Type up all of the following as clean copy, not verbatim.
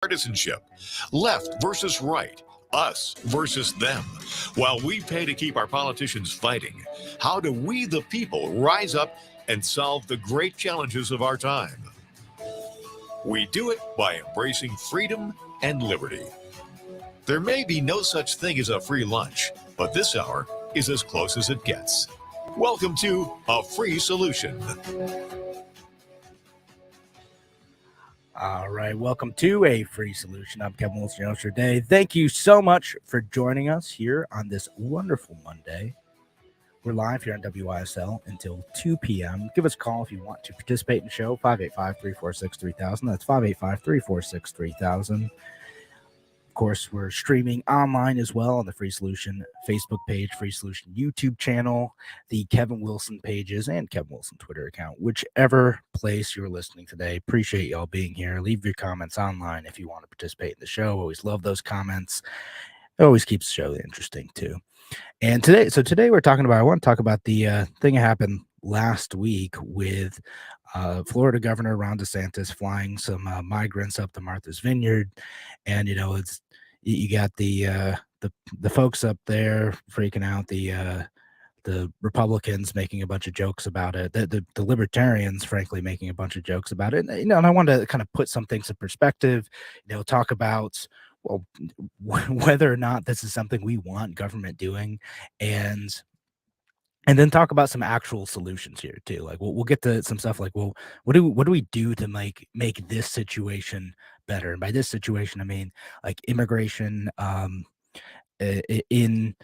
partisanship, left versus right, us versus them. While we pay to keep our politicians fighting, how do we, the people, rise up and solve the great challenges of our time? We do it by embracing freedom and liberty. There may be no such thing as a free lunch, but this hour is as close as it gets. Welcome to A Free Solution. All right, welcome to A Free Solution. I'm Kevin Wilson, your host for today. Thank you so much for joining us here on this wonderful Monday. We're live here on WISL until 2 p.m. Give us a call if you want to participate in the show, 585-346-3000. That's 585-346-3000. Of course, we're streaming online as well on the Free Solution Facebook page, Free Solution YouTube channel, the Kevin Wilson pages, and Kevin Wilson Twitter account. Whichever place you're listening today, appreciate y'all being here. Leave your comments online if you want to participate in the show. Always love those comments. It always keeps the show interesting too. And today I want to talk about the thing that happened last week with Florida Governor Ron DeSantis flying some migrants up to Martha's Vineyard, and you got the folks up there freaking out, the Republicans making a bunch of jokes about it, the libertarians frankly making a bunch of jokes about it, and I wanted to kind of put some things in perspective, talk about whether or not this is something we want government doing, and then talk about some actual solutions here too. Like we'll get to some stuff like, well, what do we do to make this situation better? And by this situation, I mean like immigration. In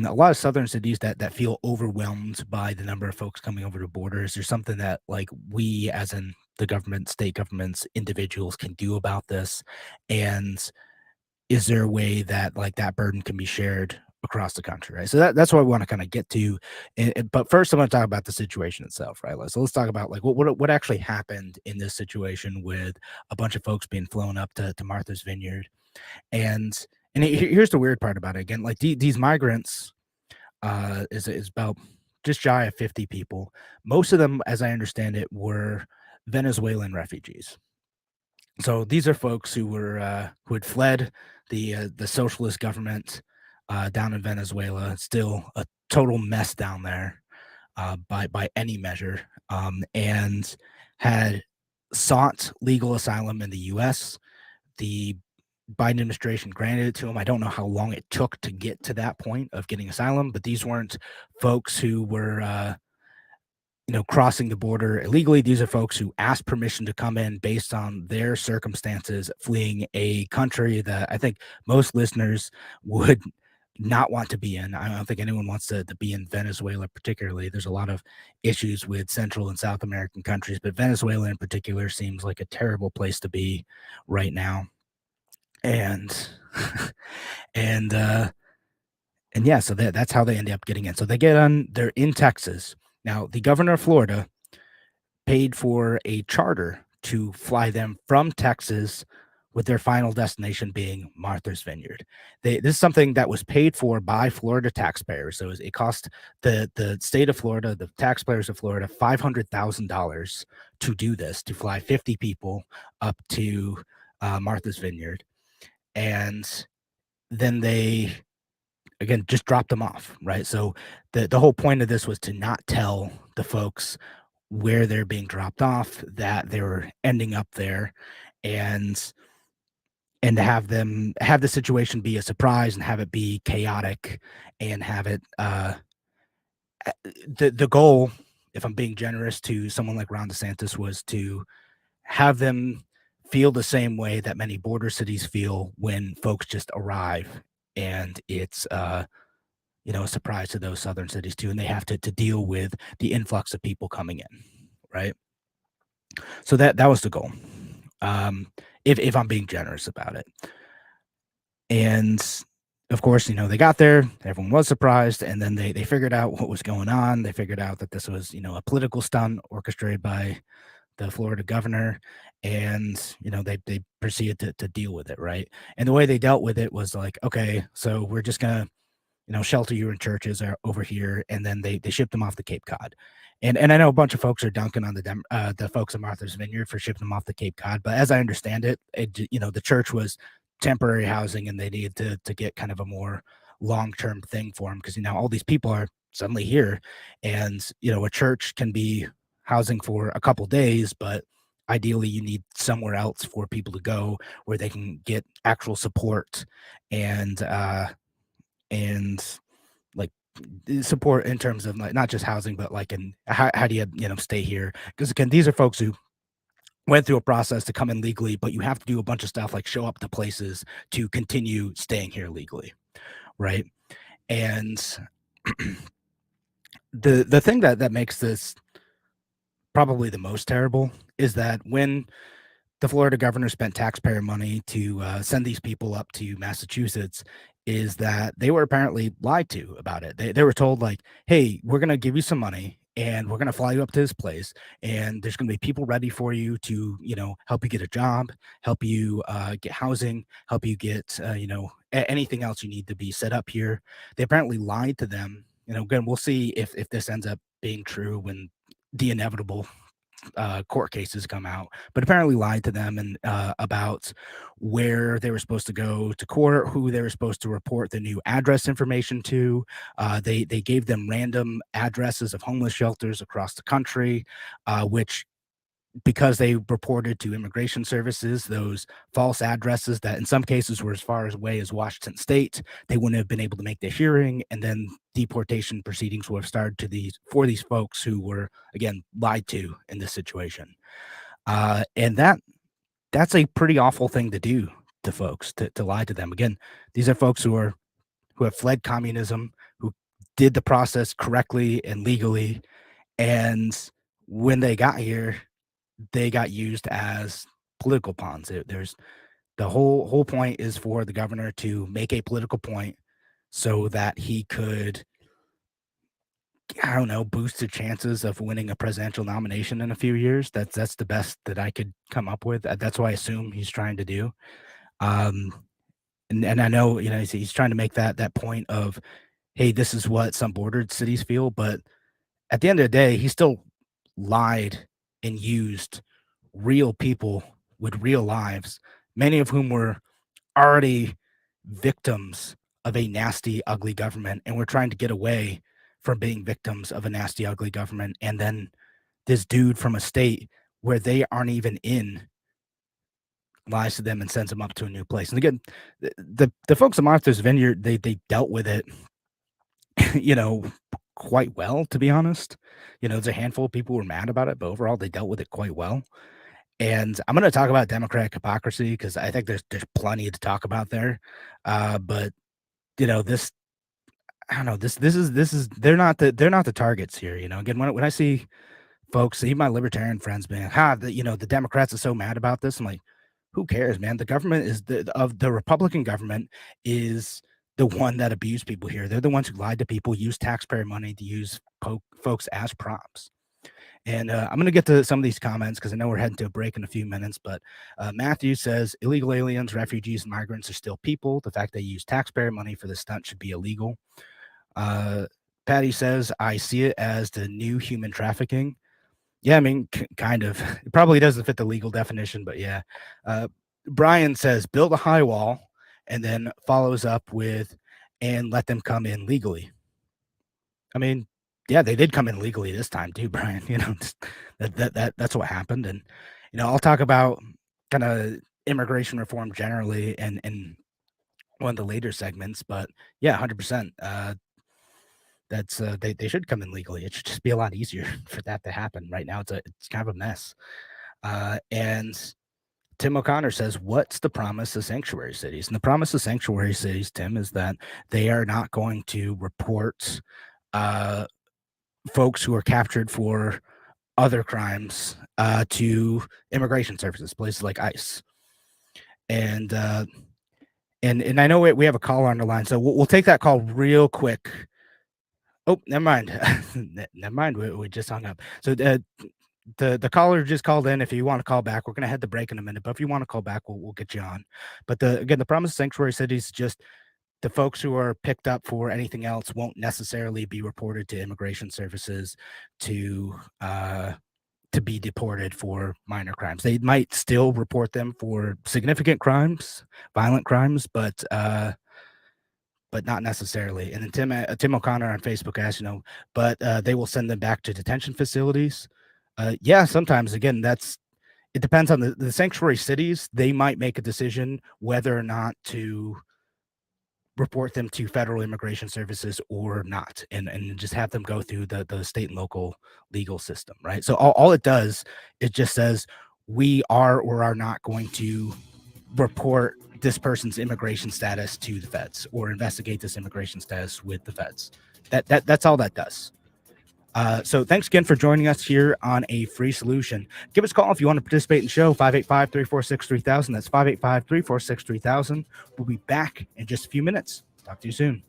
a lot of southern cities that feel overwhelmed by the number of folks coming over the borders, there's something that like we, as in the government, state governments, individuals, can do about this, and is there a way that like that burden can be shared across the country, right? So that's what I want to kind of get to. But first, I want to talk about the situation itself, right? So let's talk about like what actually happened in this situation with a bunch of folks being flown up to Martha's Vineyard. And here's the weird part about it. Again, like these migrants is about just shy of 50 people. Most of them, as I understand it, were Venezuelan refugees. So these are folks who had fled the socialist government down in Venezuela. Still a total mess down there by any measure, and had sought legal asylum in the U.S. The Biden administration granted it to them. I don't know how long it took to get to that point of getting asylum, but these weren't folks who were crossing the border illegally. These are folks who asked permission to come in based on their circumstances, fleeing a country that I think most listeners would not want to be in. I don't think anyone wants to be in Venezuela particularly. There's a lot of issues with Central and South American countries, but Venezuela in particular seems like a terrible place to be right now. And yeah, so that's how they end up getting in. So they're in Texas. Now, the governor of Florida paid for a charter to fly them from Texas, with their final destination being Martha's Vineyard. This is something that was paid for by Florida taxpayers. So it cost the state of Florida, the taxpayers of Florida, $500,000 to do this, to fly 50 people up to Martha's Vineyard. And then they, again, just dropped them off, right? So the whole point of this was to not tell the folks where they're being dropped off, that they were ending up there, and to have the situation be a surprise and have it be chaotic, and have it the goal, if I'm being generous to someone like Ron DeSantis, was to have them feel the same way that many border cities feel when folks just arrive, and it's a surprise to those southern cities too, and they have to deal with the influx of people coming in, right? So that was the goal, if I'm being generous about it. And of course, they got there, everyone was surprised, and then they figured out what was going on. They figured out that this was, a political stunt orchestrated by the Florida governor, and they proceeded to deal with it, right? And the way they dealt with it was like, okay, so we're just gonna shelter you in churches are over here, and then they shipped them off to Cape Cod. And I know a bunch of folks are dunking on the folks at Martha's Vineyard for shipping them off to Cape Cod, but as I understand it, the church was temporary housing, and they needed to get kind of a more long term thing for them, because all these people are suddenly here, and a church can be housing for a couple days, but ideally you need somewhere else for people to go where they can get actual support and and like support in terms of like not just housing, but like and how do you stay here, because again these are folks who went through a process to come in legally, but you have to do a bunch of stuff like show up to places to continue staying here legally, right? And the thing that makes this probably the most terrible is that when the Florida governor spent taxpayer money to send these people up to Massachusetts, is that they were apparently lied to about it. They were told, like, hey, we're going to give you some money and we're going to fly you up to this place, and there's going to be people ready for you to, help you get a job, help you get housing, help you get, anything else you need to be set up here. They apparently lied to them. Again, we'll see if this ends up being true when the inevitable court cases come out, but apparently lied to them and about where they were supposed to go to court, who they were supposed to report the new address information to. They gave them random addresses of homeless shelters across the country, which, because they reported to immigration services those false addresses that in some cases were as far away as Washington State, they wouldn't have been able to make the hearing, and then deportation proceedings would have started for these folks who were again lied to in this situation. And that's a pretty awful thing to do to folks, to lie to them. Again, these are folks who have fled communism, who did the process correctly and legally, and when they got here, they got used as political pawns. There's the whole point is for the governor to make a political point so that he could, I don't know, boost the chances of winning a presidential nomination in a few years. That's the best that I could come up with. That's what I assume he's trying to do. Um, and I know he's trying to make that point of, hey, this is what some bordered cities feel, but at the end of the day, he still lied and used real people with real lives, many of whom were already victims of a nasty, ugly government, and we're trying to get away from being victims of a nasty, ugly government. And then this dude from a state where they aren't even in lies to them and sends them up to a new place. And again, the folks at Martha's Vineyard, they dealt with it, you know, quite well, to be honest. There's a handful of people who were mad about it, but overall they dealt with it quite well. And I'm going to talk about Democratic hypocrisy because I think there's plenty to talk about there. But this, I don't know, this is they're not the targets here. Again, when I see folks, even my libertarian friends, being the Democrats are so mad about this, I'm like, who cares, man? The government is the Republican government is the one that abused people here. They're the ones who lied to people, used taxpayer money to use folks as props. And I'm going to get to some of these comments because I know we're heading to a break in a few minutes. But Matthew says illegal aliens, refugees, and migrants are still people. The fact they use taxpayer money for this stunt should be illegal. Patty says, I see it as the new human trafficking. Yeah, I mean, kind of. It probably doesn't fit the legal definition, but yeah. Brian says, build a high wall, and then follows up with, and let them come in legally. I mean, yeah, they did come in legally this time too, Brian. That's what happened. And I'll talk about kind of immigration reform generally and one of the later segments, but yeah, 100%. That's they should come in legally. It should just be a lot easier for that to happen. Right now, it's kind of a mess. And Tim O'Connor says, "What's the promise of sanctuary cities?" And the promise of sanctuary cities, Tim, is that they are not going to report folks who are captured for other crimes to immigration services, places like ICE. And and I know we have a caller on the line, so we'll take that call real quick. Oh, never mind. Never mind. We just hung up. So the caller just called in. If you want to call back, we're gonna head to break in a minute. But if you want to call back, we'll get you on. But the promise of sanctuary cities is just the folks who are picked up for anything else won't necessarily be reported to immigration services to be deported for minor crimes. They might still report them for significant crimes, violent crimes, but not necessarily. And then Tim O'Connor on Facebook asked, but they will send them back to detention facilities. Yeah, sometimes. Again, it depends on the sanctuary cities. They might make a decision whether or not to report them to federal immigration services or not, and just have them go through the state and local legal system, right? So all it does, it just says we are or are not going to report this person's immigration status to the feds or investigate this immigration status with the feds. That's all that does. So thanks again for joining us here on A Free Solution. Give us a call if you want to participate in the show, 585-346-3000. That's 585-346-3000. We'll be back in just a few minutes. Talk to you soon.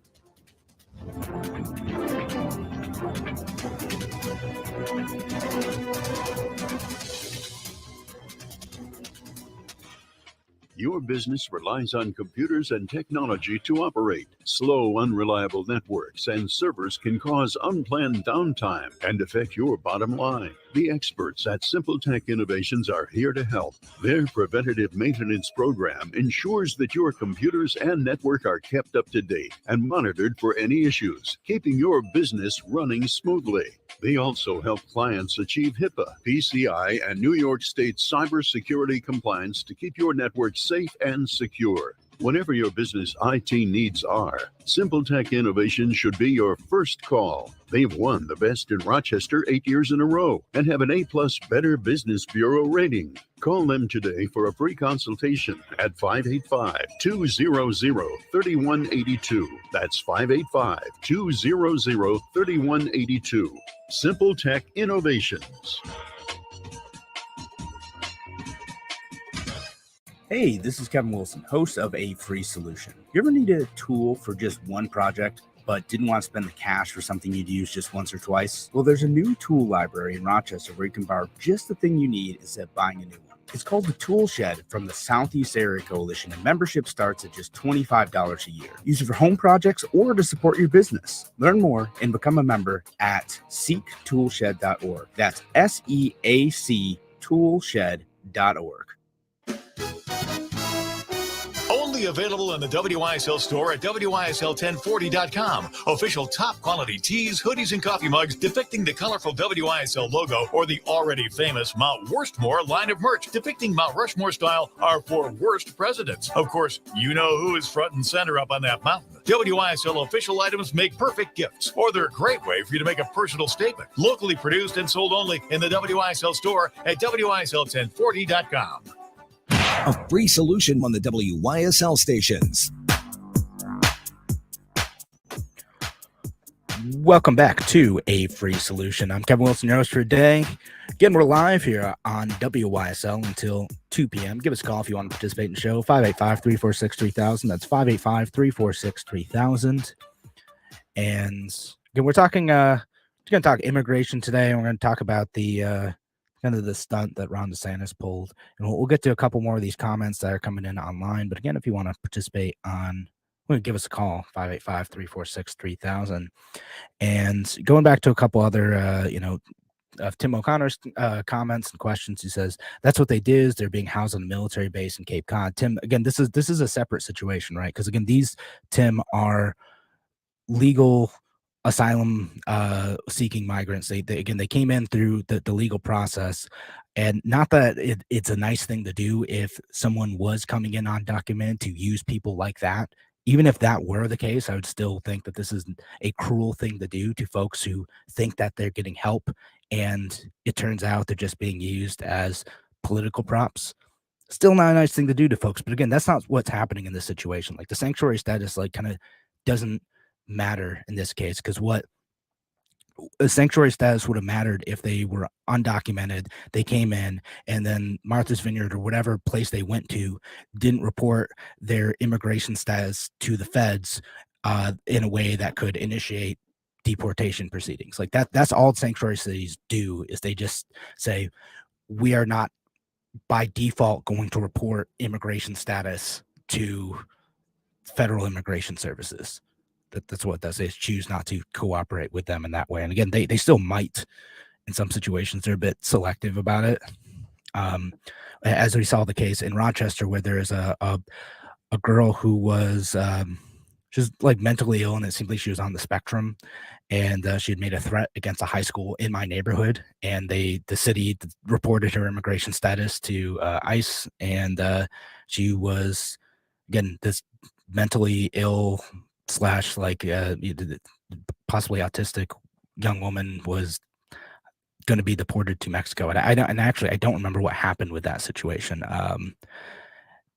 Your business relies on computers and technology to operate. Slow, unreliable networks and servers can cause unplanned downtime and affect your bottom line. The experts at Simple Tech Innovations are here to help. Their preventative maintenance program ensures that your computers and network are kept up to date and monitored for any issues, keeping your business running smoothly. They also help clients achieve HIPAA, PCI, and New York State cybersecurity compliance to keep your network safe and secure. Whatever your business IT needs are, Simple Tech Innovations should be your first call. They've won the Best in Rochester 8 years in a row and have an A+ Better Business Bureau rating. Call them today for a free consultation at 585-200-3182. That's 585-200-3182. Simple Tech Innovations. Hey, this is Kevin Wilson, host of A Free Solution. You ever needed a tool for just one project, but didn't want to spend the cash for something you'd use just once or twice? Well, there's a new tool library in Rochester where you can borrow just the thing you need instead of buying a new one. It's called the Tool Shed from the Southeast Area Coalition, and membership starts at just $25 a year. Use it for home projects or to support your business. Learn more and become a member at seektoolshed.org. That's SEAC toolshed.org. Only available in the WISL store at WISL1040.com. Official top quality tees, hoodies, and coffee mugs depicting the colorful WISL logo or the already famous Mount Worstmore line of merch depicting Mount Rushmore style are for worst presidents. Of course, you know who is front and center up on that mountain. WISL official items make perfect gifts, or they're a great way for you to make a personal statement. Locally produced and sold only in the WISL store at WISL1040.com. A free solution on the WYSL stations. Welcome back to A Free Solution. I'm Kevin Wilson, your host for today. Again, we're live here on WYSL until 2 p.m. Give us a call if you want to participate in the show, 585-346-3000. That's 585-346-3000. And again, we're going to talk immigration today, and we're going to talk about the kind of the stunt that Ron DeSantis pulled. And we'll get to a couple more of these comments that are coming in online. But again, if you want to participate give us a call, 585-346-3000. And going back to a couple other, of Tim O'Connor's comments and questions, he says that's what they did. Is they're being housed on a military base in Cape Cod. Tim, again, this is a separate situation, right? Because again, Tim, are legal asylum seeking migrants. They came in through the legal process, and not that it's a nice thing to do if someone was coming in undocumented to use people like that. Even if that were the case, I would still think that this is a cruel thing to do to folks who think that they're getting help, and it turns out they're just being used as political props. Still not a nice thing to do to folks. But again, that's not what's happening in this situation. Like, the sanctuary status kind of doesn't matter in this case, because what a sanctuary status would have mattered if they were undocumented, they came in, and then Martha's Vineyard or whatever place they went to didn't report their immigration status to the feds in a way that could initiate deportation proceedings. Like that's all sanctuary cities do, is they just say, we are not by default going to report immigration status to federal immigration services. That's what it does. They choose not to cooperate with them in that way. And again, they still might in some situations. They're a bit selective about it. As we saw the case in Rochester, where there is a girl who was she's like mentally ill, and it seemed like she was on the spectrum, and she had made a threat against a high school in my neighborhood, and the city reported her immigration status to ICE, and she was, again, this mentally ill slash like possibly autistic young woman was going to be deported to Mexico. And I don't remember what happened with that situation.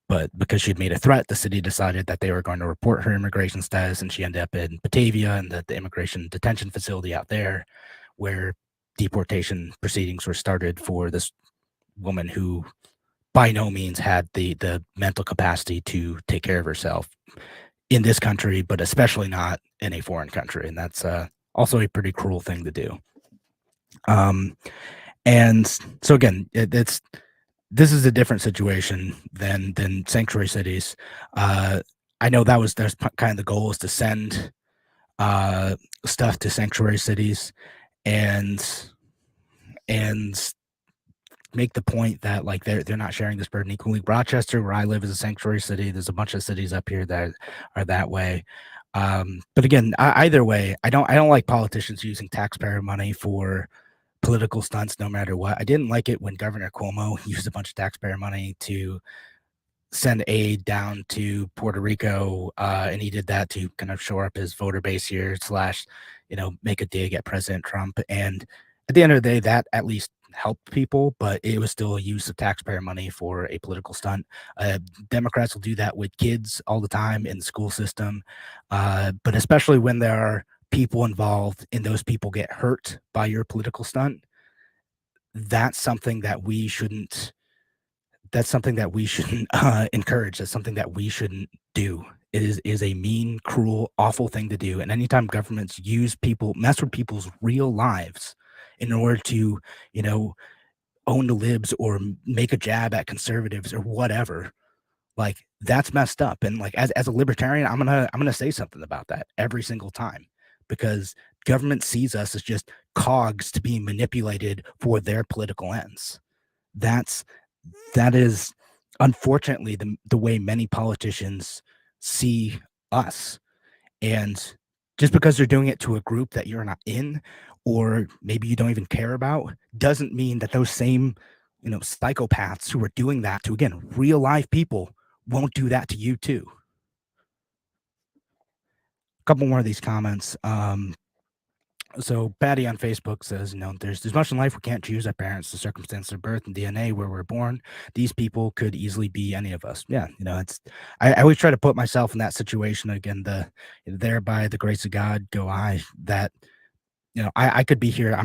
But because she'd made a threat, the city decided that they were going to report her immigration status, and she ended up in Batavia and the immigration detention facility out there, where deportation proceedings were started for this woman who by no means had the mental capacity to take care of herself in this country, but especially not in a foreign country. And that's also a pretty cruel thing to do. And so again, this is a different situation than sanctuary cities. I know that's kind of the goal, is to send stuff to sanctuary cities and make the point that like they're not sharing this burden equally. Rochester, where I live, is a sanctuary city. There's a bunch of cities up here that are that way. But again, either way, I don't like politicians using taxpayer money for political stunts, no matter what. I didn't like it when Governor Cuomo used a bunch of taxpayer money to send aid down to Puerto Rico, and he did that to kind of shore up his voter base here, slash, make a dig at President Trump. And at the end of the day, that at least helped people, but it was still a use of taxpayer money for a political stunt. Democrats will do that with kids all the time in the school system, but especially when there are people involved and those people get hurt by your political stunt, that's something that we shouldn't encourage. That's something that we shouldn't do. It is a mean, cruel, awful thing to do. And anytime governments mess with people's real lives in order to, own the libs or make a jab at conservatives or whatever, like, that's messed up. And like, as a libertarian, I'm gonna say something about that every single time, because government sees us as just cogs to be manipulated for their political ends. That is unfortunately the way many politicians see us. And just because they're doing it to a group that you're not in, or maybe you don't even care about, doesn't mean that those same, psychopaths who are doing that to, again, real life people won't do that to you too. A couple more of these comments. So Patty on Facebook says, there's much in life we can't choose: our parents, the circumstance of birth, and DNA where we're born. These people could easily be any of us. Yeah, I always try to put myself in that situation. Again, there by the grace of God go I. That I could be here.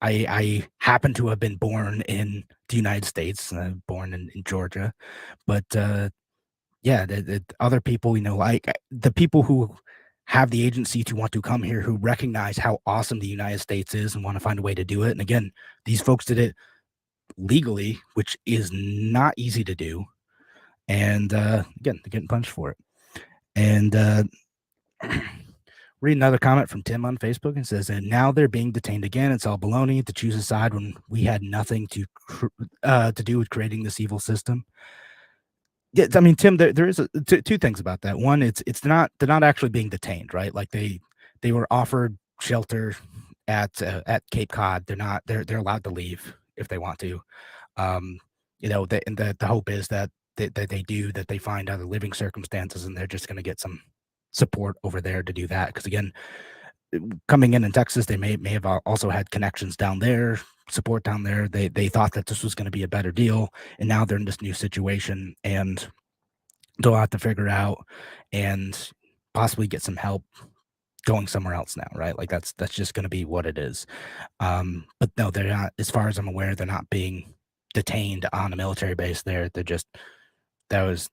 I happen to have been born in the United States, born in Georgia, but yeah, the other people, like the people who have the agency to want to come here, who recognize how awesome the United States is and want to find a way to do it. And again, these folks did it legally, which is not easy to do. And again, they're getting punched for it. And read another comment from Tim on Facebook, and says, and now they're being detained again. It's all baloney to choose a side when we had nothing to do with creating this evil system. Yeah, I mean, Tim, there is two things about that. One, they're not actually being detained, right? Like they were offered shelter at Cape Cod. They're allowed to leave if they want to. And the hope is that they find other living circumstances, and they're just going to get some support over there to do that. Because again, coming in Texas, they may have also had connections down there, support down there. They thought that this was going to be a better deal, and now they're in this new situation, and they'll have to figure out and possibly get some help going somewhere else now, right? Like that's just going to be what it is. But no, they're not, as far as I'm aware, they're not being detained on a military base there. That was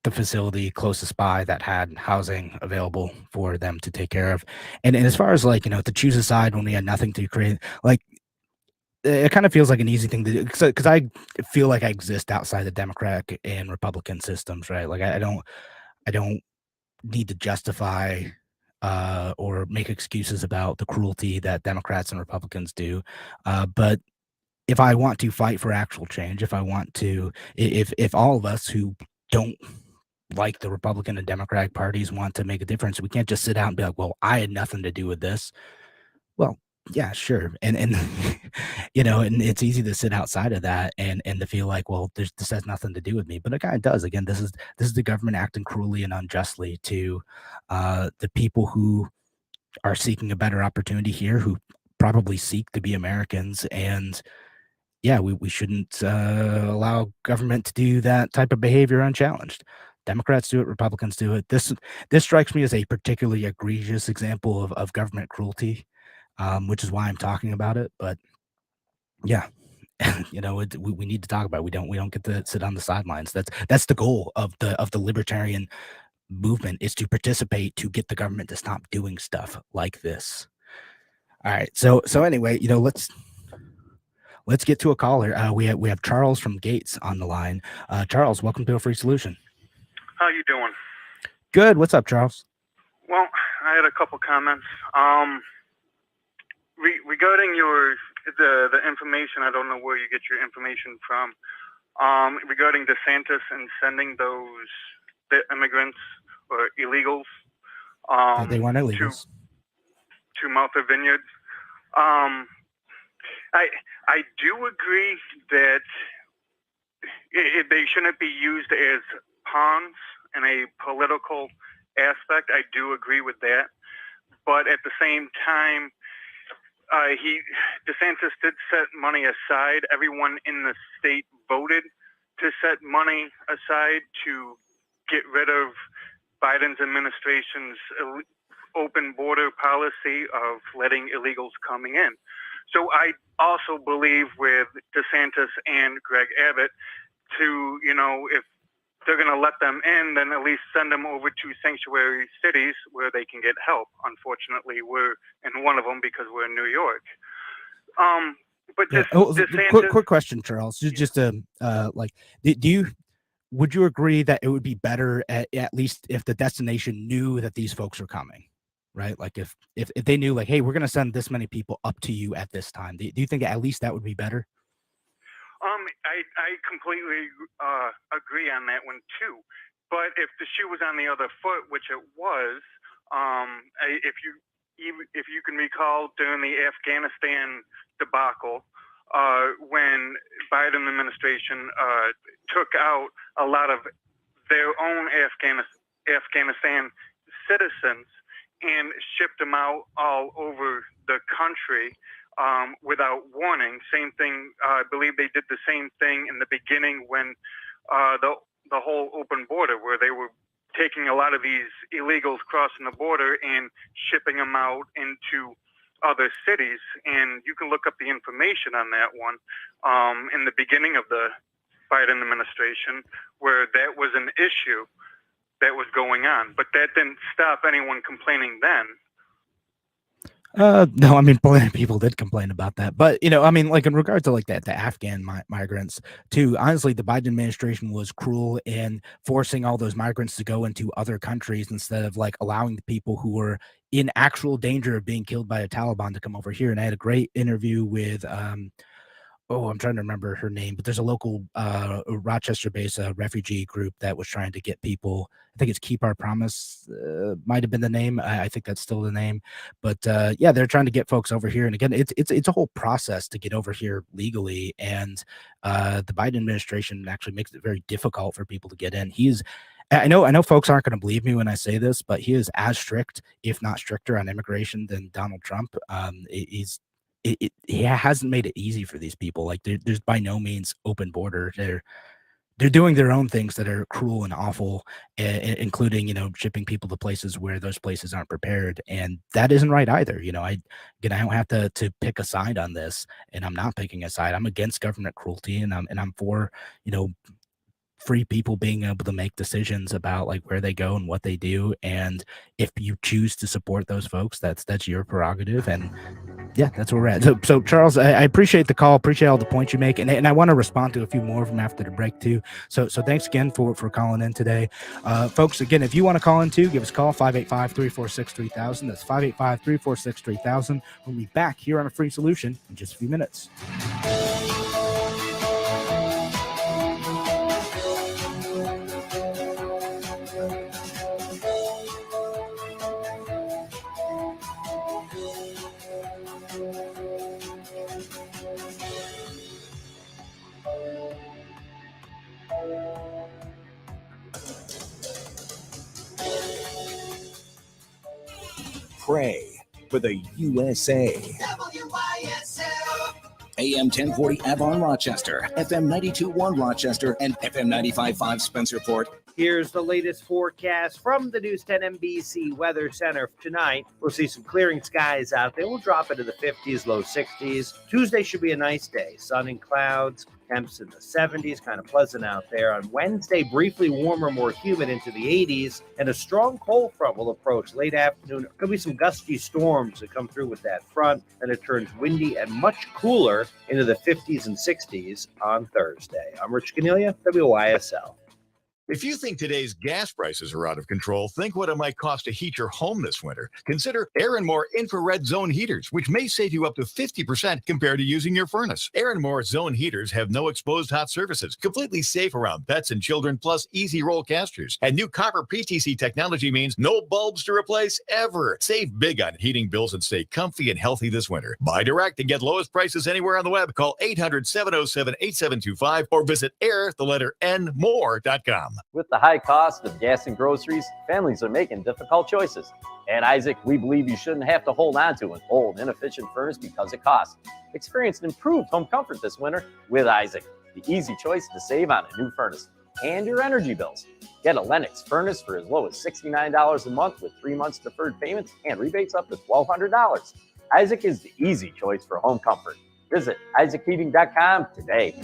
the facility closest by that had housing available for them to take care of. And as far as like, to choose a side when we had nothing to create, like, it kind of feels like an easy thing to do, because I feel like I exist outside the Democratic and Republican systems, right? Like I don't need to justify or make excuses about the cruelty that Democrats and Republicans do. But if I want to fight for actual change, if I want to, if all of us who don't like the Republican and Democratic parties want to make a difference, we can't just sit out and be like, well, I had nothing to do with this. Well, yeah, sure. And and it's easy to sit outside of that and to feel like, well, this has nothing to do with me. But it kind of does. Again, this is the government acting cruelly and unjustly to the people who are seeking a better opportunity here, who probably seek to be Americans. And yeah, we shouldn't allow government to do that type of behavior unchallenged. Democrats do it, Republicans do it. This strikes me as a particularly egregious example of government cruelty, which is why I'm talking about it. But yeah, we need to talk about it. We don't get to sit on the sidelines. That's the goal of the libertarian movement, is to participate, to get the government to stop doing stuff like this. All right. So anyway, let's get to a caller. We have Charles from Gates on the line. Charles, welcome to A Free Solution. How you doing? Good. What's up, Charles? Well, I had a couple comments. Regarding the information, I don't know where you get your information from. Regarding DeSantis and sending the immigrants or illegals They weren't illegals. to Martha Vineyard. I do agree that they shouldn't be used as pawns in a political aspect. I do agree with that, but at the same time, DeSantis did set money aside. Everyone in the state voted to set money aside to get rid of Biden's administration's open border policy of letting illegals coming in. So I also believe with DeSantis and Greg Abbott to, if they're going to let them in, then at least send them over to sanctuary cities where they can get help. Unfortunately, we're in one of them because we're in New York. But DeSantis, quick question, Charles. Just would you agree that it would be better at least if the destination knew that these folks are coming, right? Like if they knew, like, hey, we're going to send this many people up to you at this time. Do you think at least that would be better? I completely agree on that one too. But if the shoe was on the other foot, which it was, if you can recall during the Afghanistan debacle, when Biden administration took out a lot of their own Afghanistan citizens and shipped them out all over the country. Without warning. Same thing. I believe they did the same thing in the beginning when the whole open border, where they were taking a lot of these illegals crossing the border and shipping them out into other cities. And you can look up the information on that one in the beginning of the Biden administration, where that was an issue that was going on. But that didn't stop anyone complaining then. No, I mean, plenty of people did complain about that, but I mean, like in regards to like that, the Afghan migrants too, honestly, the Biden administration was cruel in forcing all those migrants to go into other countries instead of like allowing the people who were in actual danger of being killed by the Taliban to come over here. And I had a great interview with, I'm trying to remember her name, but there's a local Rochester-based refugee group that was trying to get people. I think it's Keep Our Promise, might have been the name. I think that's still the name. But yeah, they're trying to get folks over here. And again, it's a whole process to get over here legally. And the Biden administration actually makes it very difficult for people to get in. I know folks aren't going to believe me when I say this, but he is as strict, if not stricter, on immigration than Donald Trump. It hasn't made it easy for these people. Like there's by no means open border. They're doing their own things that are cruel and awful, including shipping people to places where those places aren't prepared, and that isn't right either. I don't have to pick a side on this, and I'm not picking a side. I'm against government cruelty, and I'm for free people being able to make decisions about like where they go and what they do. And if you choose to support those folks, that's your prerogative. And Yeah, that's where we're at. So Charles, I appreciate the call, appreciate all the points you make, and I want to respond to a few more of them after the break too. So thanks again for calling in today. Folks, again, if you want to call in too, give us a call, 585-346-3000. That's 585-346-3000. We'll be back here on A Free Solution in just a few minutes. Pray for the USA. AM 1040 Avon Rochester, FM 92.1 Rochester, and FM 95.5 Spencerport. Here's the latest forecast from the News 10 NBC Weather Center. Tonight, we'll see some clearing skies out there. We'll drop into the 50s, low 60s. Tuesday should be a nice day. Sun and clouds, temps in the 70s, kind of pleasant out there. On Wednesday, briefly warmer, more humid into the 80s, and a strong cold front will approach late afternoon. There could be some gusty storms that come through with that front, and it turns windy and much cooler into the 50s and 60s on Thursday. I'm Rich Cornelia, WYSL. If you think today's gas prices are out of control, think what it might cost to heat your home this winter. Consider Air & More infrared zone heaters, which may save you up to 50% compared to using your furnace. Air & More zone heaters have no exposed hot surfaces, completely safe around pets and children, plus easy roll casters. And new copper PTC technology means no bulbs to replace ever. Save big on heating bills and stay comfy and healthy this winter. Buy direct and get lowest prices anywhere on the web. Call 800-707-8725 or visit air-more.com. With the high cost of gas and groceries, families are making difficult choices. At Isaac, we believe you shouldn't have to hold on to an old, inefficient furnace because it costs. Experience improved home comfort this winter with Isaac, the easy choice to save on a new furnace and your energy bills. Get a Lennox furnace for as low as $69 a month with 3 months deferred payments and rebates up to $1,200. Isaac is the easy choice for home comfort. Visit IsaacHeating.com today.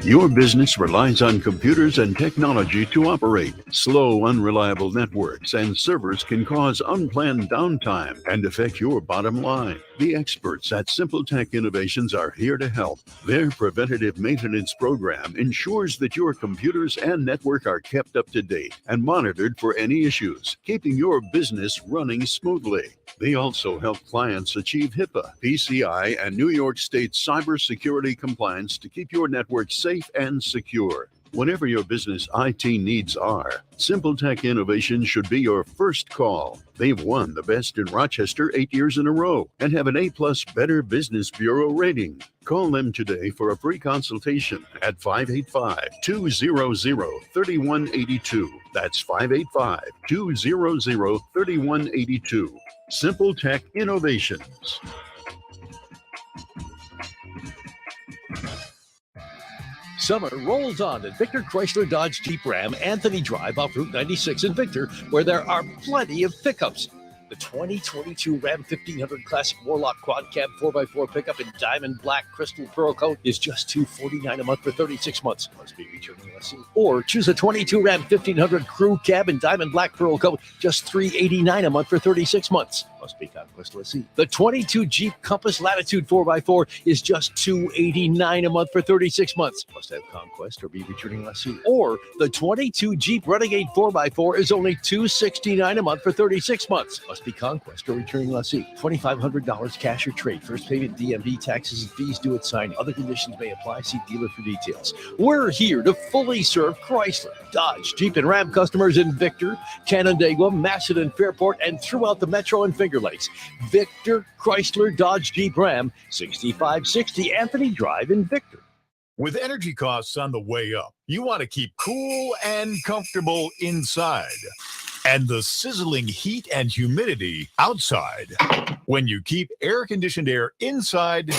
Your business relies on computers and technology to operate. Slow, unreliable networks and servers can cause unplanned downtime and affect your bottom line. The experts at Simple Tech Innovations are here to help. Their preventative maintenance program ensures that your computers and network are kept up to date and monitored for any issues, keeping your business running smoothly. They also help clients achieve HIPAA, PCI, and New York State cybersecurity compliance to keep your network safe and secure. Whatever your business IT needs are, Simple Tech Innovations should be your first call. They've won the Best in Rochester 8 years in a row and have an A+ Better Business Bureau rating. Call them today for a free consultation at 585-200-3182. That's 585-200-3182. Simple Tech Innovations. Summer rolls on at Victor Chrysler Dodge Jeep Ram Anthony Drive off Route 96 in Victor, where there are plenty of pickups. The 2022 Ram 1500 Classic Warlock Quad Cab 4x4 pickup in diamond black crystal pearl coat is just $249 a month for 36 months. Must be returning lessee. Or choose a 22 Ram 1500 Crew Cab in diamond black pearl coat, just $389 a month for 36 months. Must be Conquest lessee. The 22 Jeep Compass Latitude 4x4 is just $289 a month for 36 months. Must have Conquest or be returning lessee. Or the 22 Jeep Renegade 4x4 is only $269 a month for 36 months. Must be Conquest or returning lessee. $2,500 cash or trade. First payment, DMV, taxes and fees due at signing. Other conditions may apply. See dealer for details. We're here to fully serve Chrysler, Dodge, Jeep, and Ram customers in Victor, Canandaigua, Macedon, Fairport, and throughout the Metro and Finger Lakes. Victor Chrysler Dodge Jeep Ram, 6560 Anthony Drive in Victor. With energy costs on the way up, you want to keep cool and comfortable inside, and the sizzling heat and humidity outside. When you keep air-conditioned air inside,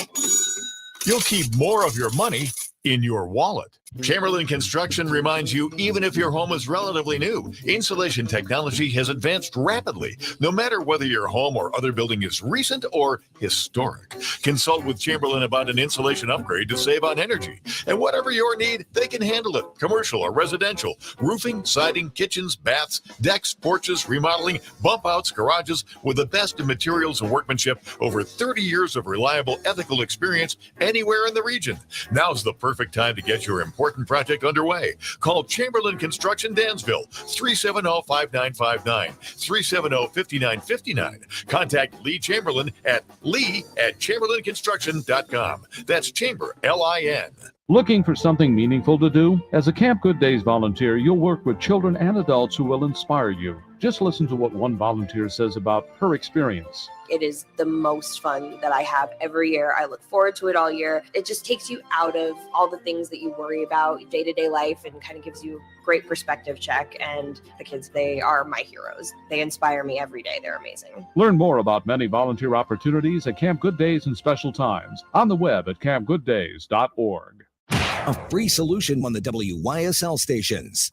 you'll keep more of your money in your wallet. Chamberlain Construction reminds you, even if your home is relatively new, insulation technology has advanced rapidly, no matter whether your home or other building is recent or historic. Consult with Chamberlain about an insulation upgrade to save on energy. And whatever your need, they can handle it. Commercial or residential, roofing, siding, kitchens, baths, decks, porches, remodeling, bump outs, garages, with the best in materials and workmanship, over 30 years of reliable, ethical experience anywhere in the region. Now's the perfect time to get your important project underway. Call Chamberlain Construction Dansville, 370-5959, 370-5959. Contact Lee Chamberlain at lee@chamberlainconstruction.com. That's Chamber, L-I-N. Looking for something meaningful to do? As a Camp Good Days volunteer, you'll work with children and adults who will inspire you. Just listen to what one volunteer says about her experience. It is the most fun that I have every year. I look forward to it all year. It just takes you out of all the things that you worry about day-to-day life and kind of gives you a great perspective check. And the kids, they are my heroes. They inspire me every day. They're amazing. Learn more about many volunteer opportunities at Camp Good Days and special times on the web at campgooddays.org. A free solution on the WYSL stations.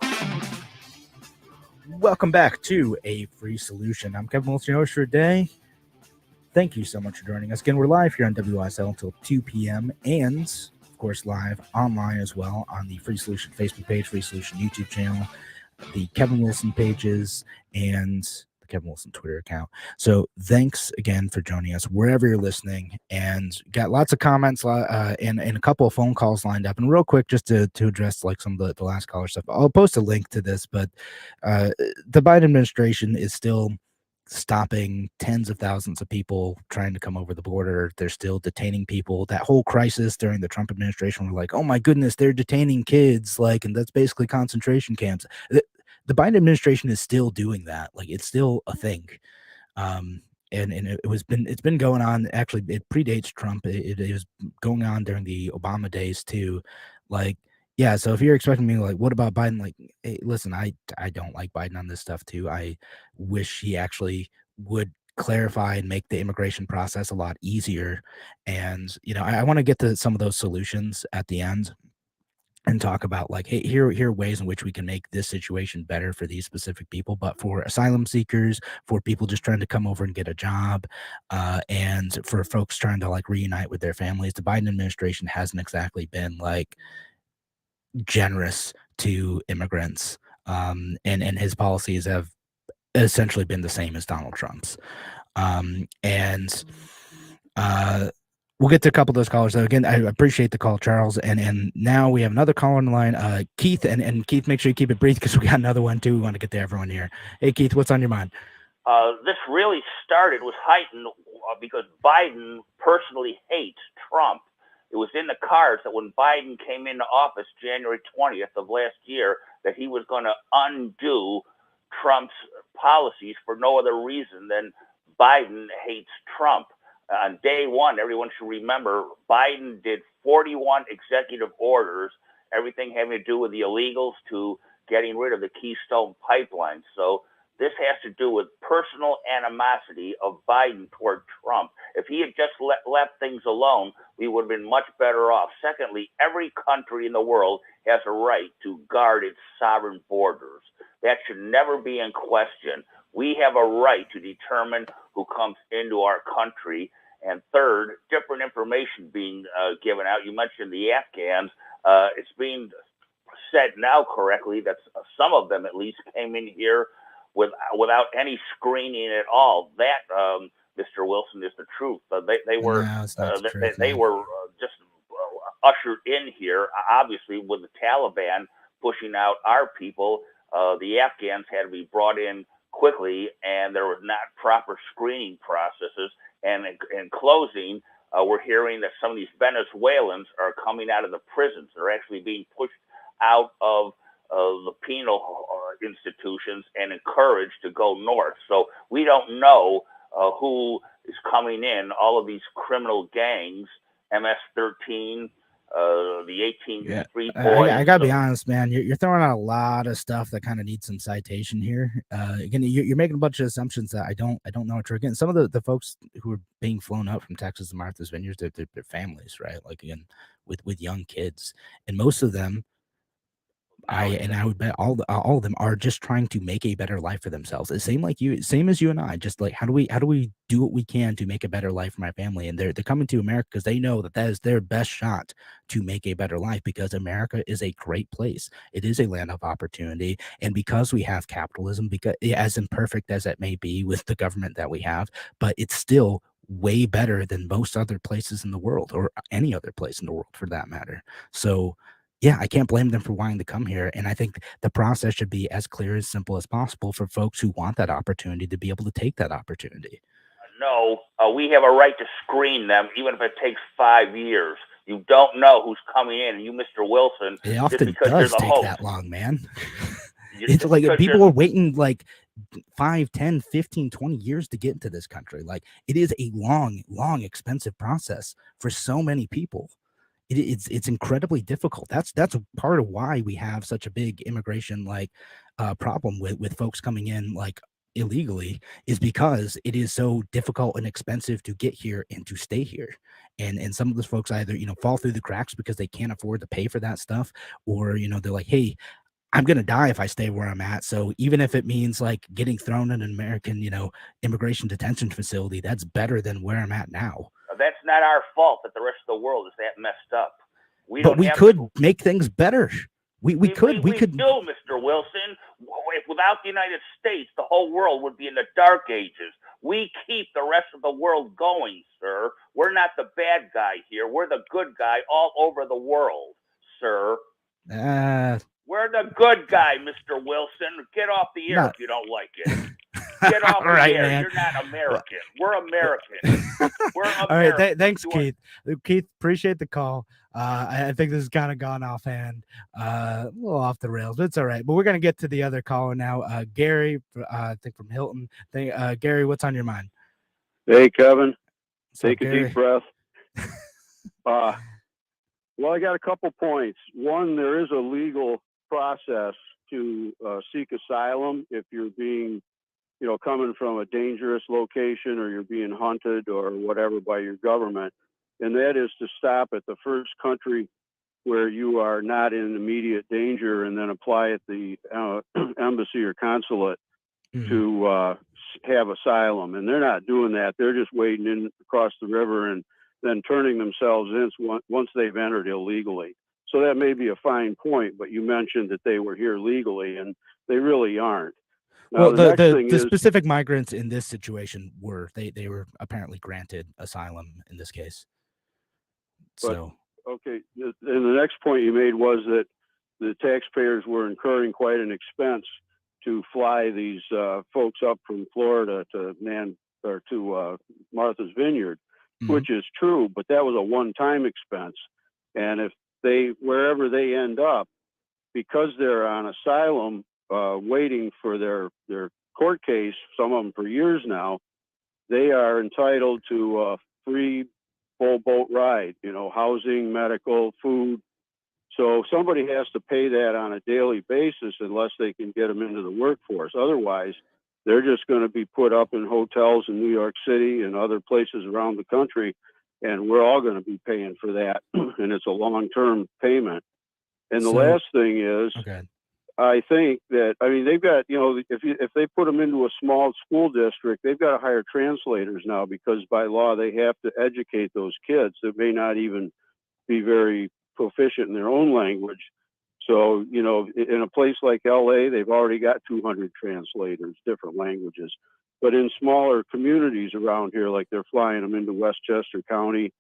Welcome back to A Free Solution. I'm Kevin Wilson, your host for today. Thank you so much for joining us. Again, we're live here on WYSL until 2 p.m. and, of course, live online as well on the Free Solution Facebook page, Free Solution YouTube channel, the Kevin Wilson pages, and the Kevin Wilson Twitter account. So thanks again for joining us wherever you're listening, and got lots of comments and a couple of phone calls lined up. And real quick, just to address like some of the last caller stuff, I'll post a link to this, but the Biden administration is still stopping tens of thousands of people trying to come over the border. They're still detaining people. That whole crisis during the Trump administration, we're like, oh my goodness, they're detaining kids, like, and that's basically concentration camps. The Biden administration is still doing that. Like, it's still a thing. And it's been going on. Actually, it predates Trump. It was going on during the Obama days too. Like, yeah. So if you're expecting me, like, what about Biden? Like, hey, listen, I don't like Biden on this stuff too. I wish he actually would clarify and make the immigration process a lot easier. And I want to get to some of those solutions at the end and talk about, like, hey, here are ways in which we can make this situation better for these specific people. But for asylum seekers, for people just trying to come over and get a job, and for folks trying to like reunite with their families, the Biden administration hasn't exactly been like generous to immigrants. And his policies have essentially been the same as Donald Trump's. We'll get to a couple of those callers. So again, I appreciate the call, Charles. And now we have another caller on the line, Keith. And Keith, make sure you keep it brief because we got another one too. We want to get to everyone here. Hey, Keith, what's on your mind? This really was heightened because Biden personally hates Trump. It was in the cards that when Biden came into office January 20th of last year, that he was going to undo Trump's policies for no other reason than Biden hates Trump. On day one, everyone should remember, Biden did 41 executive orders, everything having to do with the illegals to getting rid of the Keystone Pipeline. So this has to do with personal animosity of Biden toward Trump. If he had just left things alone, we would have been much better off. Secondly, every country in the world has a right to guard its sovereign borders. That should never be in question. We have a right to determine who comes into our country. And third, different information being given out. You mentioned the Afghans. It's being said now correctly that some of them at least came in here without any screening at all. That, Mr. Wilson, is the truth. They were just ushered in here, obviously, with the Taliban pushing out our people. The Afghans had to be brought in quickly, and there was not proper screening processes. And in closing, we're hearing that some of these Venezuelans are coming out of the prisons. They're actually being pushed out of the penal institutions and encouraged to go north. So we don't know who is coming in. All of these criminal gangs, MS-13, the 18 Yeah, Street Boys. I gotta be honest, man. You're throwing out a lot of stuff that kind of needs some citation here. Again, you're making a bunch of assumptions that I don't know what you're getting. Some of the folks who are being flown up from Texas to Martha's Vineyard, they're families, right? Like again, with young kids, and most of them, I would bet all of them are just trying to make a better life for themselves. The same as you and I. Just like how do we do what we can to make a better life for my family? And they're coming to America because they know that is their best shot to make a better life. Because America is a great place. It is a land of opportunity, and because we have capitalism, because as imperfect as it may be with the government that we have, but it's still way better than most other places in the world, or any other place in the world for that matter. So yeah, I can't blame them for wanting to come here. And I think the process should be as clear, as simple as possible for folks who want that opportunity to be able to take that opportunity. No, we have a right to screen them, even if it takes 5 years. You don't know who's coming in, and you, Mr. Wilson, It just often because you're does the take host. that long, man. Just It's like because people you're- are waiting like 5, 10, 15, 20 years to get into this country. Like it is a long, expensive process for so many people. It's incredibly difficult. That's part of why we have such a big immigration problem with folks coming in like illegally, is because it is so difficult and expensive to get here and to stay here. And some of those folks either fall through the cracks because they can't afford to pay for that stuff, or they're like, hey, I'm gonna die if I stay where I'm at. So even if it means like getting thrown in an American immigration detention facility, that's better than where I'm at now. That's not our fault that the rest of the world is that messed up. But we could make things better. We could. do, Mr. Wilson. If without the United States, the whole world would be in the dark ages. We keep the rest of the world going, sir. We're not the bad guy here. We're the good guy all over the world, sir. We're the good guy, Mr. Wilson. Get off the air if you don't like it. Get off the air. Man. You're not American. We're American. We're American. All right. Thanks, Keith. Keith, appreciate the call. I think this has kind of gone offhand, a little off the rails, but it's all right. But we're going to get to the other caller now. Gary, I think from Hilton. Gary, what's on your mind? Hey, Kevin. Take a Gary? deep breath. Well, I got a couple points. One, there is a legal process to seek asylum if you're being, coming from a dangerous location, or you're being hunted or whatever by your government. And that is to stop at the first country where you are not in immediate danger, and then apply at the embassy or consulate to have asylum. And they're not doing that. They're just wading in across the river and then turning themselves in once they've entered illegally. So that may be a fine point, but you mentioned that they were here legally, and they really aren't. Now, Well, the specific migrants in this situation were they were apparently granted asylum in this case. So okay, and the next point you made was that the taxpayers were incurring quite an expense to fly these folks up from Florida to Martha's Vineyard, which is true, but that was a one-time expense. And if wherever they end up, because they're on asylum, waiting for their court case, some of them for years now, they are entitled to a free full boat ride, housing, medical, food. So somebody has to pay that on a daily basis unless they can get them into the workforce. Otherwise, they're just going to be put up in hotels in New York City and other places around the country, and we're all going to be paying for that. And it's a long-term payment. And the last thing is, I think that, they've got, if they put them into a small school district, they've got to hire translators now, because by law they have to educate those kids that may not even be very proficient in their own language. So, in a place like LA, they've already got 200 translators, different languages. But in smaller communities around here, like they're flying them into Westchester County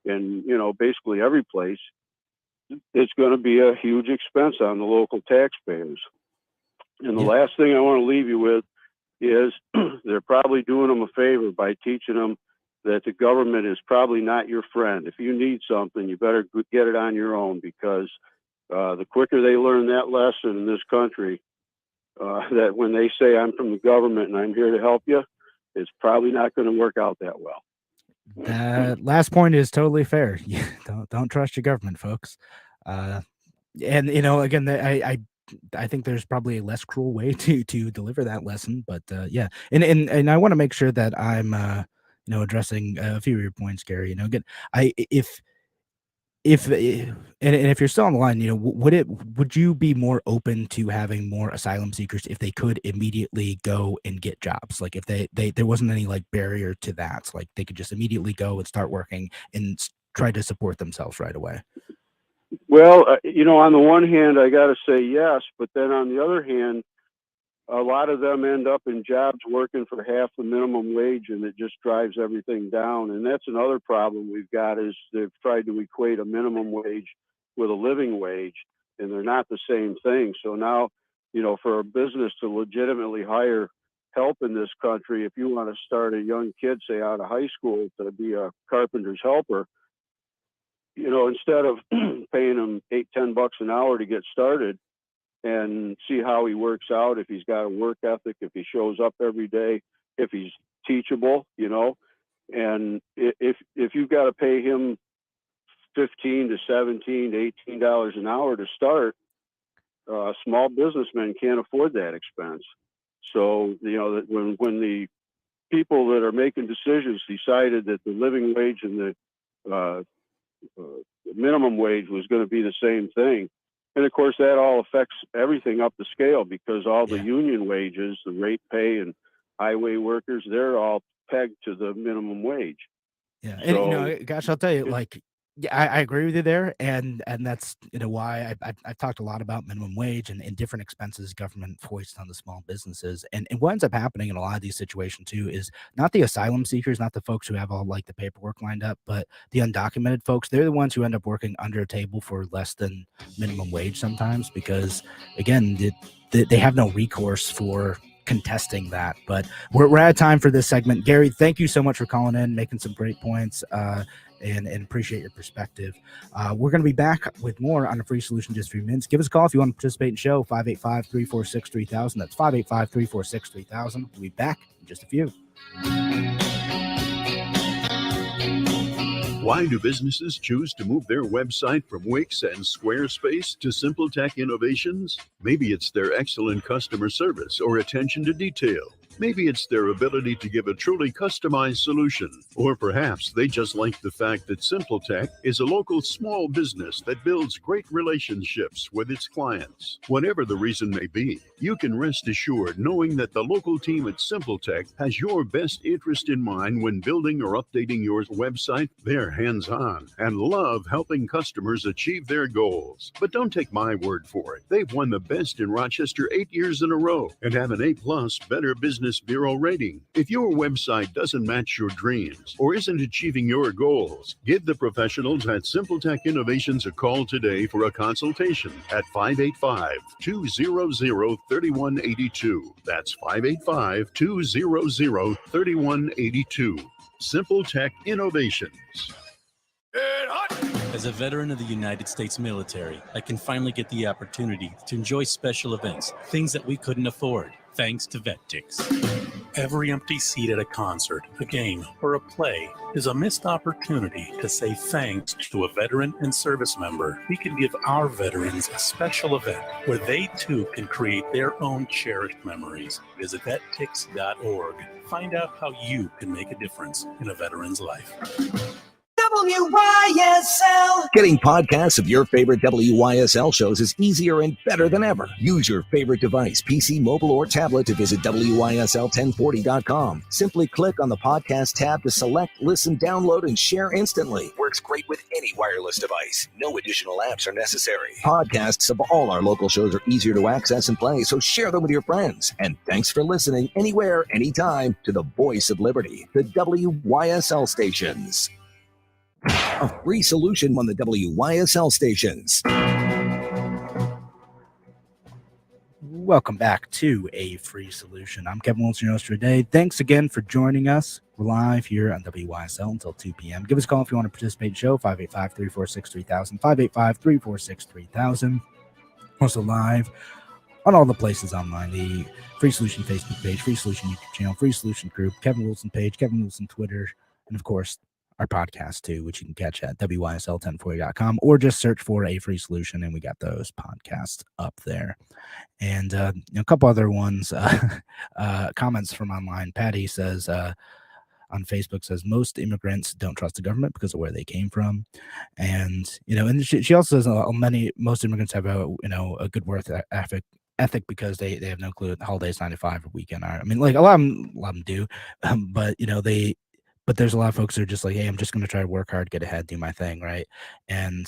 and, basically every place, it's going to be a huge expense on the local taxpayers. And the last thing I want to leave you with is they're probably doing them a favor by teaching them that the government is probably not your friend. If you need something, you better get it on your own, because the quicker they learn that lesson in this country, that when they say I'm from the government and I'm here to help you, it's probably not going to work out that well. That last point is totally fair. Don't trust your government, folks. And again, I think there's probably a less cruel way to deliver that lesson, but yeah, and I want to make sure that I'm addressing a few of your points, Gary. Again, I and if you're still on the line, would you be more open to having more asylum seekers if they could immediately go and get jobs? Like if they there wasn't any like barrier to that, like they could just immediately go and start working and try to support themselves right away. Well, on the one hand, I got to say yes, but then on the other hand, a lot of them end up in jobs working for half the minimum wage, and it just drives everything down. And that's another problem we've got is they've tried to equate a minimum wage with a living wage, and they're not the same thing. So now, for a business to legitimately hire help in this country, if you want to start a young kid, say out of high school, to be a carpenter's helper, instead of paying him $8-10 an hour to get started and see how he works out, if he's got a work ethic, if he shows up every day, if he's teachable, and if you've got to pay him $15 to $17 to $18 an hour to start, small businessmen can't afford that expense. So, when the people that are making decisions decided that the living wage and the minimum wage was going to be the same thing. And of course, that all affects everything up the scale because all the union wages, the rate pay and highway workers, they're all pegged to the minimum wage. Yeah. And, gosh, I'll tell you, yeah, I agree with you there. And that's, why I've talked a lot about minimum wage and different expenses government foists on the small businesses. And what ends up happening in a lot of these situations too is not the asylum seekers, not the folks who have all like the paperwork lined up, but the undocumented folks. They're the ones who end up working under a table for less than minimum wage sometimes because, again, they have no recourse for contesting that. But we're out of time for this segment. Gary, thank you so much for calling in, making some great points, and appreciate your perspective. We're going to be back with more on a free solution just for a few minutes. Give us a call if you want to participate in the show, 585-346-3000. That's 585-346-3000. We'll be back in just a few. Why do businesses choose to move their website from Wix and Squarespace to SimpleTech Innovations? Maybe it's their excellent customer service or attention to detail. Maybe it's their ability to give a truly customized solution. Or perhaps they just like the fact that SimpleTech is a local small business that builds great relationships with its clients. Whatever the reason may be, you can rest assured knowing that the local team at SimpleTech has your best interest in mind when building or updating your website. They're hands-on and love helping customers achieve their goals. But don't take my word for it. They've won the best in Rochester 8 years in a row and have an A+ Better Business Bureau rating. If your website doesn't match your dreams or isn't achieving your goals, give the professionals at SimpleTech Innovations a call today for a consultation at 585-200-3182. That's 585-200-3182. SimpleTech Innovations. As a veteran of the United States military, I can finally get the opportunity to enjoy special events, things that we couldn't afford, thanks to VetTix. Every empty seat at a concert, a game, or a play is a missed opportunity to say thanks to a veteran and service member. We can give our veterans a special event where they too can create their own cherished memories. Visit vettix.org. Find out how you can make a difference in a veteran's life. WYSL. Getting podcasts of your favorite WYSL shows is easier and better than ever. Use your favorite device, PC, mobile, or tablet to visit WYSL1040.com. Simply click on the podcast tab to select, listen, download, and share instantly. Works great with any wireless device. No additional apps are necessary. Podcasts of all our local shows are easier to access and play, so share them with your friends. And thanks for listening anywhere, anytime to the voice of liberty, the WYSL stations. A free solution on the WYSL stations. Welcome back to A Free Solution. I'm Kevin Wilson, your host for today. Thanks again for joining us. We're live here on WYSL until 2 p.m. Give us a call if you want to participate in the show, 585-346-3000, 585-346-3000. Also live on all the places online, the Free Solution Facebook page, Free Solution YouTube channel, Free Solution group, Kevin Wilson page, Kevin Wilson Twitter, and of course, our podcast too, which you can catch at WYSL1040.com, or just search for A Free Solution, and we got those podcasts up there. And a couple other ones, comments from online. Patty says, on Facebook, says most immigrants don't trust the government because of where they came from, and and she also says most immigrants have a good work ethic because they have no clue that holidays 9 to 5 or weekend are. I mean, like a lot of them do, but but there's a lot of folks who are just like, hey, I'm just going to try to work hard, get ahead, do my thing, right? And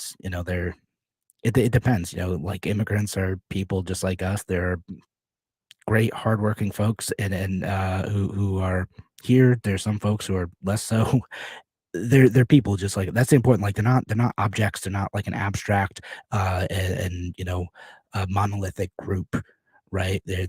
it depends. Like immigrants are people just like us. They're great, hardworking folks, and who are here. There's some folks who are less so. They're people just like that's the important. Like they're not objects. They're not like an abstract and a monolithic group, right? There's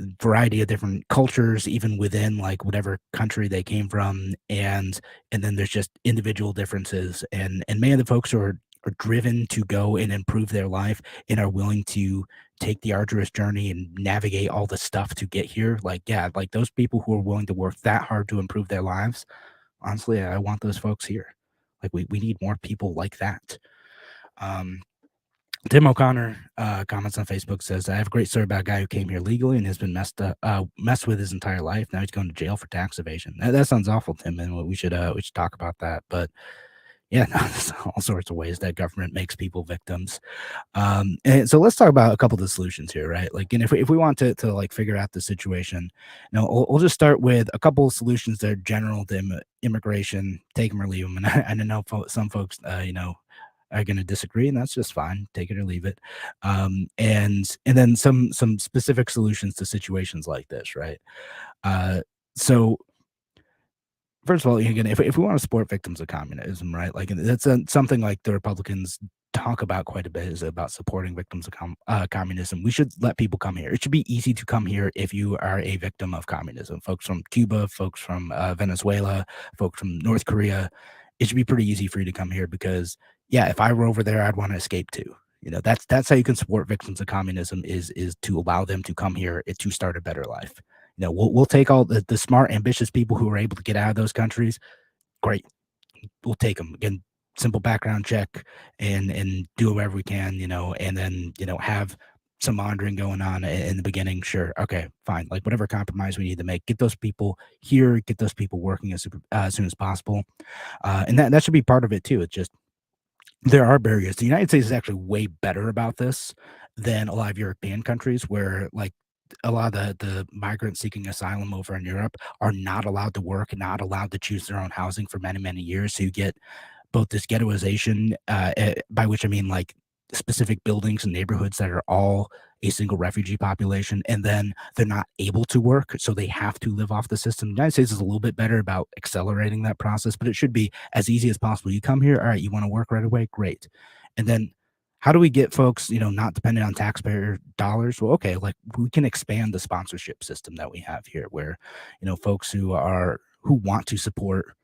a variety of different cultures, even within like whatever country they came from, and then there's just individual differences. And many of the folks who are driven to go and improve their life and are willing to take the arduous journey and navigate all the stuff to get here. Like, yeah, like those people who are willing to work that hard to improve their lives. Honestly, I want those folks here. Like we need more people like that. Tim O'Connor comments on Facebook, says, I have a great story about a guy who came here legally and has been messed with his entire life. Now he's going to jail for tax evasion. That sounds awful, Tim, and we should talk about that. But yeah, no, there's all sorts of ways that government makes people victims. And so let's talk about a couple of the solutions here, right? Like, and if we want to like figure out the situation, we'll just start with a couple of solutions that are general to immigration, take them or leave them. And I know some folks, are going to disagree, and that's just fine. Take it or leave it. And then some specific solutions to situations like this, right? So first of all, again, if we want to support victims of communism, right? Like that's something like the Republicans talk about quite a bit, is about supporting victims of communism. We should let people come here. It should be easy to come here if you are a victim of communism. Folks from Cuba, folks from Venezuela, folks from North Korea. It should be pretty easy for you to come here because, yeah, if I were over there, I'd want to escape too. That's how you can support victims of communism is to allow them to come here to start a better life. We'll take all the smart, ambitious people who are able to get out of those countries. Great. We'll take them. Again, simple background check and do whatever we can, and then, have some monitoring going on in the beginning. Sure. Okay, fine. Like whatever compromise we need to make, get those people here, get those people working as soon as possible. And that should be part of it too. It's just, there are barriers. The United States is actually way better about this than a lot of European countries, where like a lot of the migrants seeking asylum over in Europe are not allowed to work, not allowed to choose their own housing for many, many years. So you get both this ghettoization, by which I mean like specific buildings and neighborhoods that are all a single refugee population, and then they're not able to work, so they have to live off the system. The United States is a little bit better about accelerating that process, but it should be as easy as possible. You come here, all right, you want to work right away, great. And then how do we get folks, not dependent on taxpayer dollars? Well, okay, like we can expand the sponsorship system that we have here, where, folks who want to support,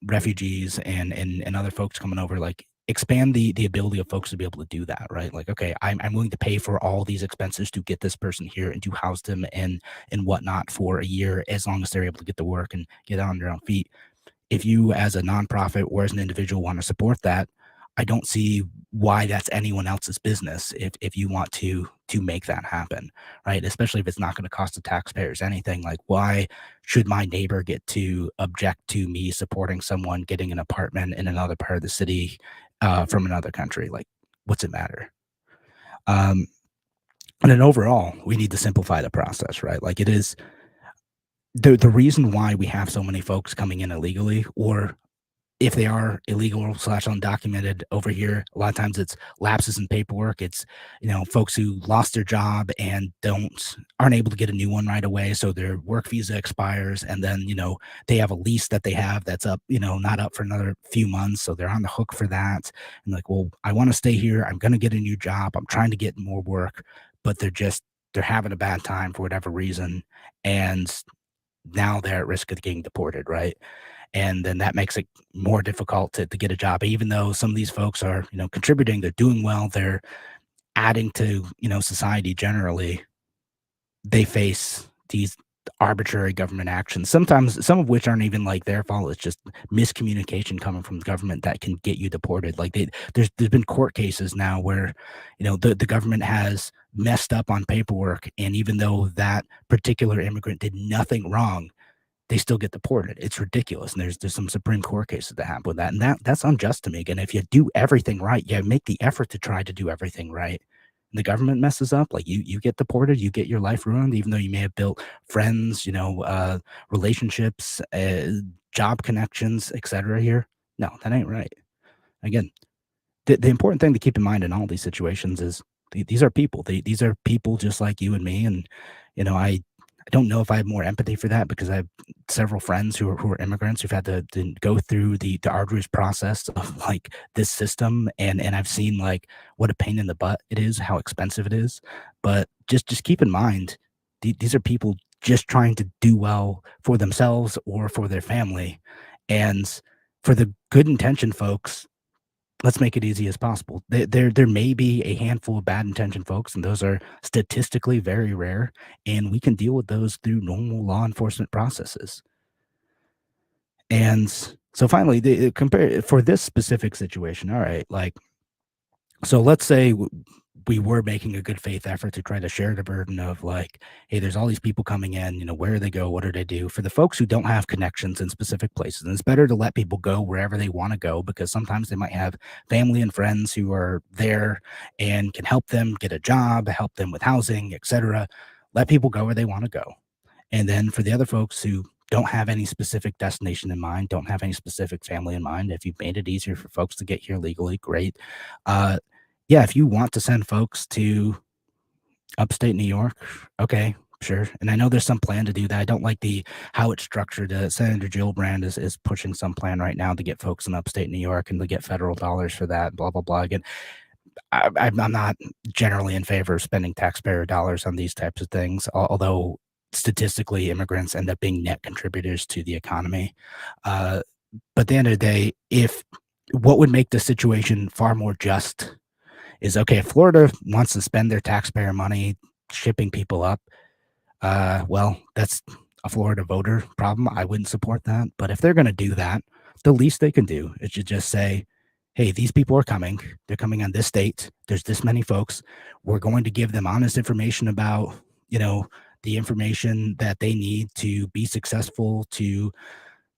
refugees and other folks coming over, like expand the ability of folks to be able to do that, right? Like, okay, I'm willing to pay for all these expenses to get this person here and to house them and whatnot for a year, as long as they're able to get to work and get on their own feet. If you as a nonprofit or as an individual want to support that, I don't see why that's anyone else's business if you want to make that happen, right? Especially if it's not going to cost the taxpayers anything. Like, why should my neighbor get to object to me supporting someone getting an apartment in another part of the city from another country? Like, what's it matter? And then overall, we need to simplify the process, right? Like, it is the reason why we have so many folks coming in illegally, or if they are illegal / undocumented over here, a lot of times it's lapses in paperwork. It's, folks who lost their job and aren't able to get a new one right away. So their work visa expires, and then, they have a lease that they have that's up, not up for another few months. So they're on the hook for that. And like, well, I want to stay here. I'm going to get a new job. I'm trying to get more work, but they're having a bad time for whatever reason. And now they're at risk of getting deported, right? And then that makes it more difficult to get a job, even though some of these folks are, contributing, they're doing well, they're adding to, society generally. They face these arbitrary government actions, sometimes some of which aren't even like their fault. It's just miscommunication coming from the government that can get you deported. Like there's been court cases now where, the government has messed up on paperwork, and even though that particular immigrant did nothing wrong, they still get deported. It's ridiculous. And there's some Supreme Court cases that happen with that. And that's unjust to me. Again, if you do everything right, you make the effort to try to do everything right. And the government messes up, like you get deported, you get your life ruined, even though you may have built friends, relationships, job connections, etc. here. No, that ain't right. Again, the important thing to keep in mind in all these situations is these are people. These are people just like you and me. And, I don't know if I have more empathy for that because I have several friends who are immigrants who've had to go through the arduous process of like this system. And I've seen like what a pain in the butt it is, how expensive it is. But just keep in mind, these are people just trying to do well for themselves or for their family. And for the good intention folks, let's make it easy as possible. There may be a handful of bad intention folks, and those are statistically very rare, and we can deal with those through normal law enforcement processes. And so finally, compare for this specific situation. All right, like, so let's say we were making a good faith effort to try to share the burden of like, hey, there's all these people coming in, where do they go? What do they do? For the folks who don't have connections in specific places, and it's better to let people go wherever they want to go because sometimes they might have family and friends who are there and can help them get a job, help them with housing, etc. Let people go where they want to go. And then for the other folks who don't have any specific destination in mind, don't have any specific family in mind, if you've made it easier for folks to get here legally, great. Yeah, if you want to send folks to upstate New York, okay, sure. And I know there's some plan to do that. I don't like how it's structured. Senator Gillibrand is pushing some plan right now to get folks in upstate New York and to get federal dollars for that, blah, blah, blah. Again, I'm not generally in favor of spending taxpayer dollars on these types of things, although statistically immigrants end up being net contributors to the economy. But at the end of the day, what would make the situation far more just is, okay, if Florida wants to spend their taxpayer money shipping people up, well, that's a Florida voter problem. I wouldn't support that. But if they're going to do that, the least they can do is to just say, hey, these people are coming. They're coming on this date. There's this many folks. We're going to give them honest information about, the information that they need to be successful, to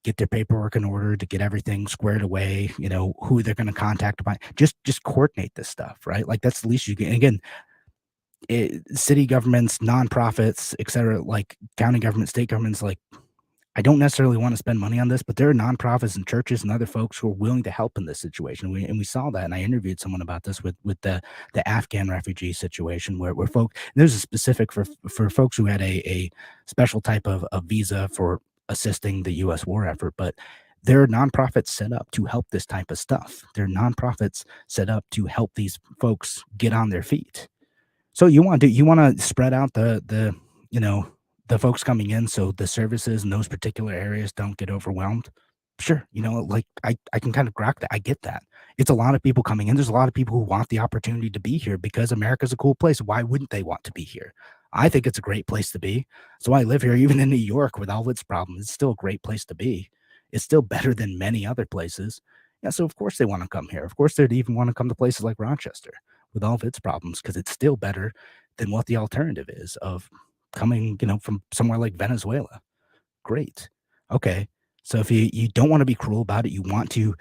get their paperwork in order, to get everything squared away, who they're going to contact. Just coordinate this stuff, right? Like that's the least you can. And again, city governments, nonprofits, et cetera, like county government, state governments, like I don't necessarily want to spend money on this, but there are nonprofits and churches and other folks who are willing to help in this situation. We saw that, and I interviewed someone about this with the Afghan refugee situation where folk. There's a specific for folks who had a special type of visa for assisting the U.S. war effort, but there are nonprofits set up to help this type of stuff. There are nonprofits set up to help these folks get on their feet. So you want to spread out the folks coming in so the services in those particular areas don't get overwhelmed. Sure, like I can kind of grok that. I get that. It's a lot of people coming in. There's a lot of people who want the opportunity to be here because America's a cool place. Why wouldn't they want to be here? I think it's a great place to be. So I live here, even in New York with all its problems. It's still a great place to be. It's still better than many other places. Yeah, so of course they want to come here. Of course they'd even want to come to places like Rochester with all of its problems because it's still better than what the alternative is of coming, from somewhere like Venezuela. Great. Okay. So if you don't want to be cruel about it, you want to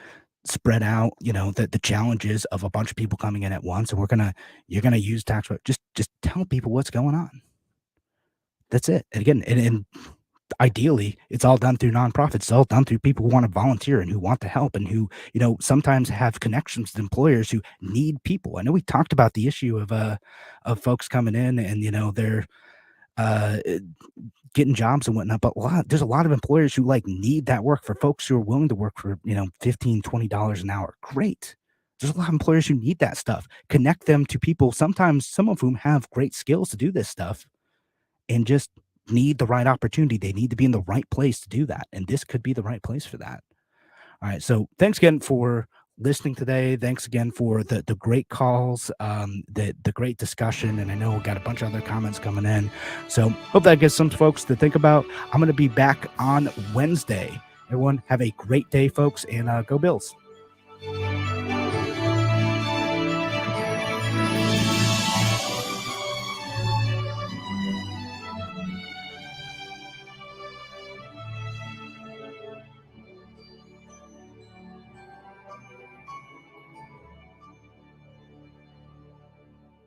spread out, the challenges of a bunch of people coming in at once, and you're gonna use tax. Just tell people what's going on. That's it. And again, and ideally, it's all done through nonprofits. It's all done through people who want to volunteer and who want to help and who, sometimes have connections with employers who need people. I know we talked about the issue of folks coming in and, they're getting jobs and whatnot, but there's a lot of employers who like need that work for folks who are willing to work for, $15, $20 an hour. Great. There's a lot of employers who need that stuff. Connect them to people, sometimes some of whom have great skills to do this stuff and just need the right opportunity. They need to be in the right place to do that. And this could be the right place for that. All right. So thanks again for listening today. Thanks again for the great calls, the great discussion. And I know we got a bunch of other comments coming in. So hope that gives some folks to think about. I'm going to be back on Wednesday. Everyone have a great day, folks, and go Bills.